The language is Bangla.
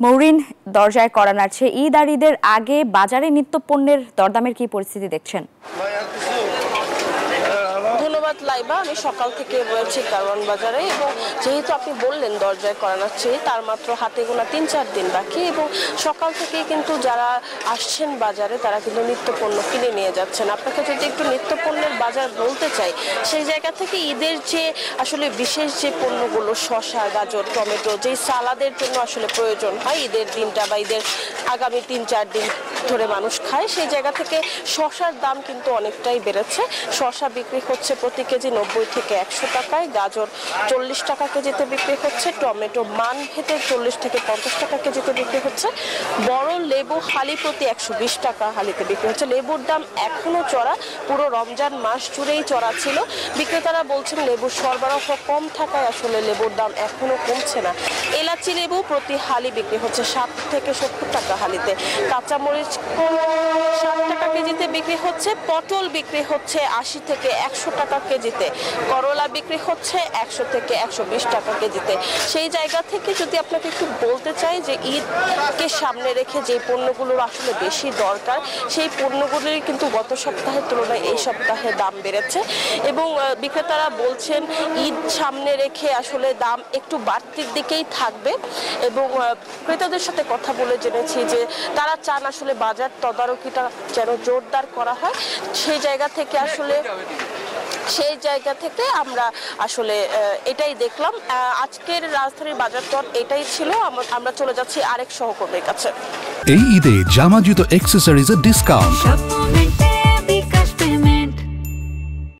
মৌরিন, দরজায় কড়া নাড়ছে ঈদ আর ঈদের আগে বাজারে নিত্যপণ্যের দরদামের কি পরিস্থিতি দেখছেন? ধন্যবাদ লাইবা। আমি সকাল থেকে রয়েছি কারওয়ান বাজারে এবং যেহেতু আপনি বললেন দরজায় কড়া নাড়ছে, তার মাত্র হাতে গোনা ৩-৪ দিন বাকি এবং সকাল থেকে কিন্তু যারা আসছেন বাজারে তারা কিন্তু নিত্যপণ্য কিনে নিয়ে যাচ্ছেন। আপনাকে যদি একটু নিত্যপণ্যের বাজার বলতে চাই, সেই জায়গা থেকে ঈদের যে আসলে বিশেষ যে পণ্যগুলো শসা, গাজর, টমেটো, যেই সালাদের জন্য আসলে প্রয়োজন হয় ঈদের দিনটা বা ঈদের আগামী ৩-৪ দিন ধরে মানুষ খায়, সেই জায়গা থেকে শসার দাম কিন্তু অনেকটাই বেড়েছে। শসা বিক্রি হচ্ছে প্রতি কেজি ৯০ থেকে ১০০ টাকায়, গাজর ৪০ টাকা কেজিতে বিক্রি হচ্ছে, টমেটো মান ভেদে ৪০ থেকে ৫০ টাকা কেজিতে বিক্রি হচ্ছে, বড় লেবু হালি প্রতি ১২০ টাকা হালিতে বিক্রি হচ্ছে। লেবুর দাম এখনো চড়া, পুরো রমজান মাস জুড়েই চড়া ছিল। বিক্রেতারা বলছেন লেবুর সরবরাহ কম থাকায় আসলে লেবুর দাম এখনো কমছে না। এলাচি লেবু প্রতি হালি বিক্রি হচ্ছে ৬০ থেকে ৭০ টাকা হালিতে, কাঁচামরিচ ৬০ টাকা কেজিতে বিক্রি হচ্ছে, পটল বিক্রি হচ্ছে ৮০ থেকে ১০০ টাকা কেজিতে, করলা বিক্রি হচ্ছে ১০০ থেকে ১২০ টাকা কেজিতে। সেই জায়গা থেকে যদি আপনাকে একটু বলতে চাই যে ঈদকে সামনে রেখে যে পণ্যগুলোর আসলে বেশি দরকার, সেই পণ্যগুলির কিন্তু গত সপ্তাহের তুলনায় এই সপ্তাহে দাম বেড়েছে এবং বিক্রেতারা বলছেন ঈদ সামনে রেখে আসলে দাম একটু বাড়তির দিকেই থাকবে এবং ক্রেতাদের সাথে কথা বলে জেনেছি যে তারা চান আসলে বাজার তদারকিটা যেন জোরদার করা হয়। সেই জায়গা থেকে আমরা আসলে এটাই দেখলাম। আজকের রাজধানীর বাজার দর এটাই ছিল। আমরা চলে যাচ্ছি আরেক সহকর্মীর কাছে। এই ঈদে জামা জুতো অ্যাক্সেসরিজের ডিসকাউন্ট